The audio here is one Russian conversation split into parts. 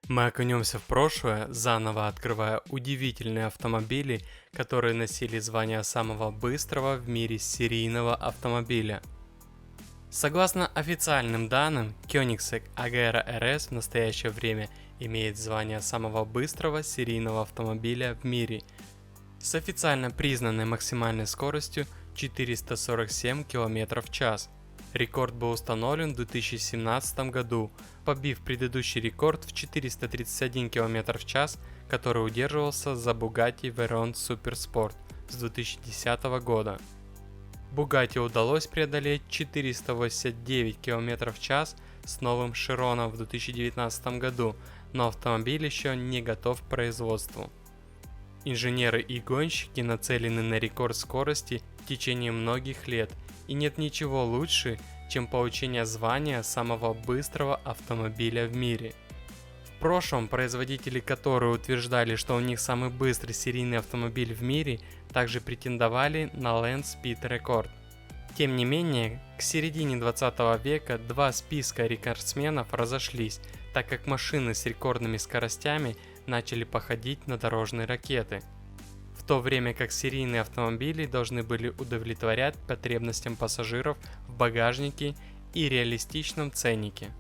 Мы окунемся в прошлое, заново открывая удивительные автомобили, которые носили звание самого быстрого в мире серийного автомобиля. Согласно официальным данным, Koenigsegg Agera RS в настоящее время имеет звание самого быстрого серийного автомобиля в мире с официально признанной максимальной скоростью 447 км в час. Рекорд был установлен в 2017 году, побив предыдущий рекорд в 431 км в час, который удерживался за Bugatti Veyron Supersport с 2010 года. Bugatti удалось преодолеть 489 км в час с новым Chiron в 2019 году, но автомобиль еще не готов к производству. Инженеры и гонщики нацелены на рекорд скорости в течение многих лет, и нет ничего лучше, чем получение звания самого быстрого автомобиля в мире. В прошлом производители, которые утверждали, что у них самый быстрый серийный автомобиль в мире, также претендовали на Land Speed Record. Тем не менее, к середине 20 века два списка рекордсменов разошлись, так как машины с рекордными скоростями начали походить на дорожные ракеты, в то время как серийные автомобили должны были удовлетворять потребностям пассажиров в багажнике и реалистичном ценнике.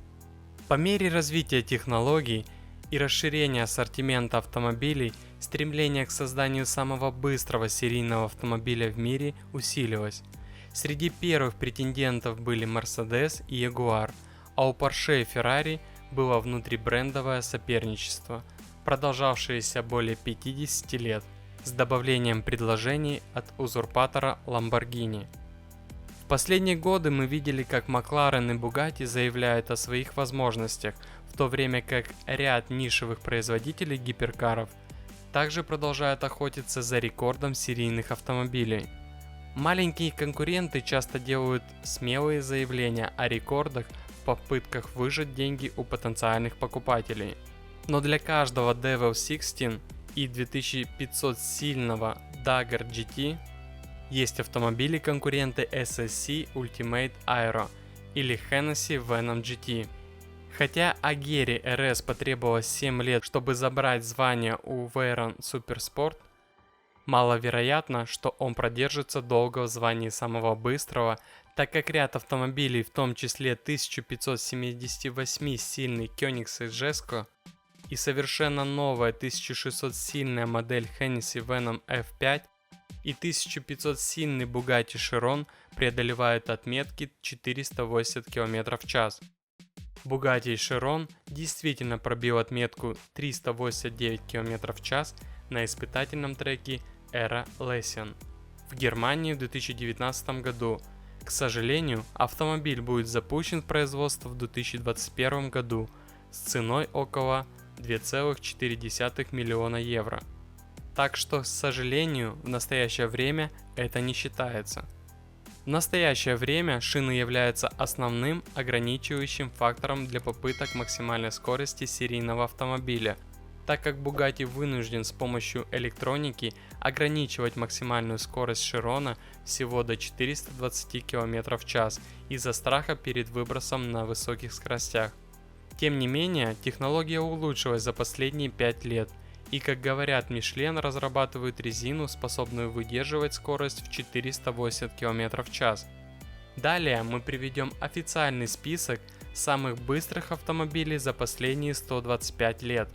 По мере развития технологий и расширения ассортимента автомобилей, стремление к созданию самого быстрого серийного автомобиля в мире усилилось. Среди первых претендентов были Mercedes и Jaguar, а у Porsche и Ferrari было внутрибрендовое соперничество, продолжавшееся более 50 лет, с добавлением предложений от узурпатора Lamborghini. В последние годы мы видели, как McLaren и Bugatti заявляют о своих возможностях, в то время как ряд нишевых производителей гиперкаров также продолжают охотиться за рекордом серийных автомобилей. Маленькие конкуренты часто делают смелые заявления о рекордах в попытках выжать деньги у потенциальных покупателей. Но для каждого Devil 16 и 2500 сильного Dagger GT есть автомобили-конкуренты SSC Ultimate Aero или Hennessy Venom GT. Хотя Agera RS потребовалось 7 лет, чтобы забрать звание у Veyron Supersport, маловероятно, что он продержится долго в звании самого быстрого, так как ряд автомобилей, в том числе 1578-сильный Koenigsegg Jesko и совершенно новая 1600-сильная модель Hennessy Venom F5 и 1500-сильный Bugatti Chiron преодолевают отметки 480 км в час. Bugatti Chiron действительно пробил отметку 389 км в час на испытательном треке Era Lessien в Германии в 2019 году. К сожалению, автомобиль будет запущен в производство в 2021 году с ценой около 2,4 миллиона евро. Так что, к сожалению, в настоящее время это не считается. В настоящее время шины являются основным ограничивающим фактором для попыток максимальной скорости серийного автомобиля, так как Bugatti вынужден с помощью электроники ограничивать максимальную скорость Chiron всего до 420 км в час из-за страха перед выбросом на высоких скоростях. Тем не менее, технология улучшилась за последние 5 лет, и, как говорят, Michelin разрабатывает резину, способную выдерживать скорость в 480 км в час. Далее мы приведем официальный список самых быстрых автомобилей за последние 125 лет.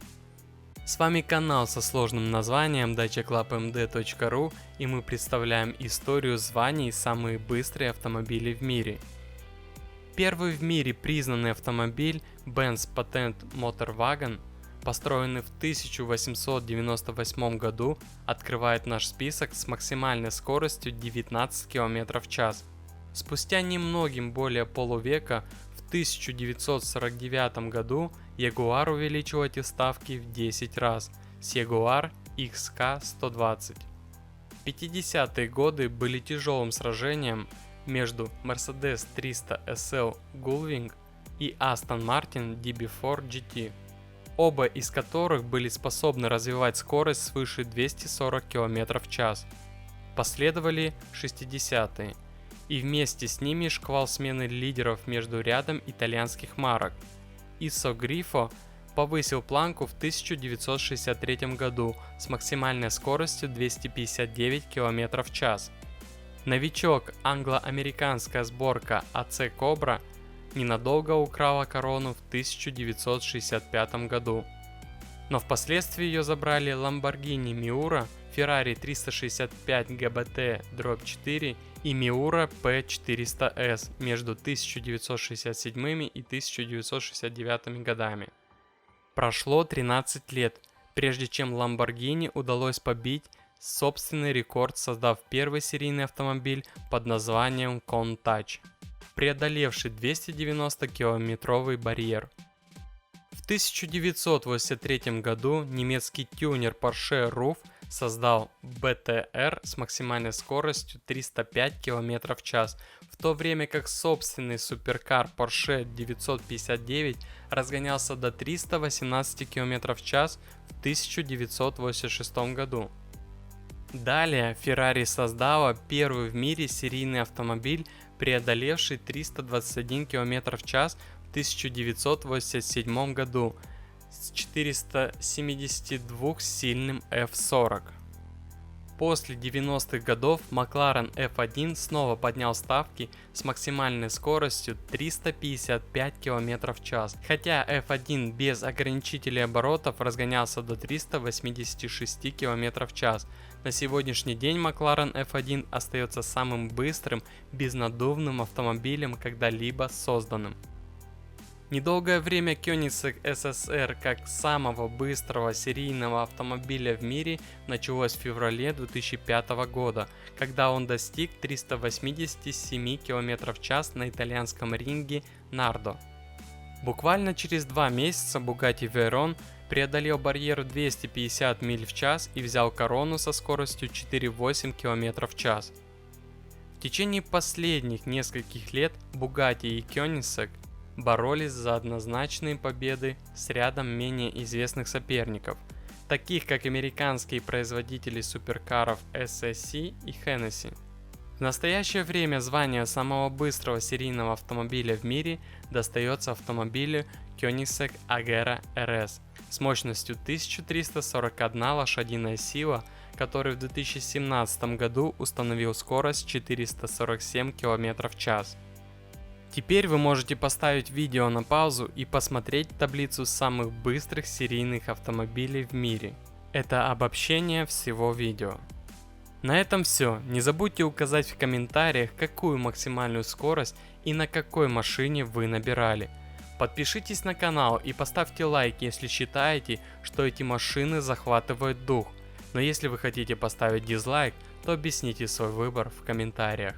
С вами канал со сложным названием dachaclubmd.ru, и мы представляем историю званий «Самые быстрые автомобили в мире». Первый в мире признанный автомобиль Benz Patent Motor Wagon, построенный в 1898 году, открывает наш список с максимальной скоростью 19 км в час. Спустя немногим более полувека, в 1949 году, Jaguar увеличил эти ставки в 10 раз с Jaguar XK120. 50-е годы были тяжелым сражением между Mercedes 300 SL Gullwing и Aston Martin DB4 GT, оба из которых были способны развивать скорость свыше 240 км в час. Последовали 60-е, и вместе с ними шквал смены лидеров между рядом итальянских марок. Iso Grifo повысил планку в 1963 году с максимальной скоростью 259 км в час. Новичок англо-американская сборка AC Cobra ненадолго украла корону в 1965 году. Но впоследствии ее забрали Lamborghini Miura, Ferrari 365 GBT-4 и Miura P400S между 1967 и 1969 годами. Прошло 13 лет, прежде чем Lamborghini удалось побить собственный рекорд, создав первый серийный автомобиль под названием Countach, преодолевший 290-километровый барьер. В 1983 году немецкий тюнер Porsche Ruf создал BTR с максимальной скоростью 305 км в час, в то время как собственный суперкар Porsche 959 разгонялся до 318 км в час в 1986 году. Далее Ferrari создала первый в мире серийный автомобиль, преодолевший 321 км в час в 1987 году с 472-сильным F40. После 90-х годов McLaren F1 снова поднял ставки с максимальной скоростью 355 км в час, хотя F1 без ограничителей оборотов разгонялся до 386 км в час. На сегодняшний день McLaren F1 остается самым быстрым безнаддувным автомобилем, когда-либо созданным. Недолгое время Koenigsegg SSR как самого быстрого серийного автомобиля в мире началось в феврале 2005 года, когда он достиг 387 км в час на итальянском ринге Nardò. Буквально через 2 месяца Bugatti Veyron преодолел барьер 250 миль в час и взял корону со скоростью 4,8 км в час. В течение последних нескольких лет Bugatti и Koenigsegg боролись за однозначные победы с рядом менее известных соперников, таких как американские производители суперкаров SSC и Hennessy. В настоящее время звание самого быстрого серийного автомобиля в мире достается автомобилю Koenigsegg Agera RS с мощностью 1341 лошадиная сила, который в 2017 году установил скорость 447 км в час. Теперь вы можете поставить видео на паузу и посмотреть таблицу самых быстрых серийных автомобилей в мире. Это обобщение всего видео. На этом все. Не забудьте указать в комментариях, какую максимальную скорость и на какой машине вы набирали. Подпишитесь на канал и поставьте лайк, если считаете, что эти машины захватывают дух. Но если вы хотите поставить дизлайк, то объясните свой выбор в комментариях.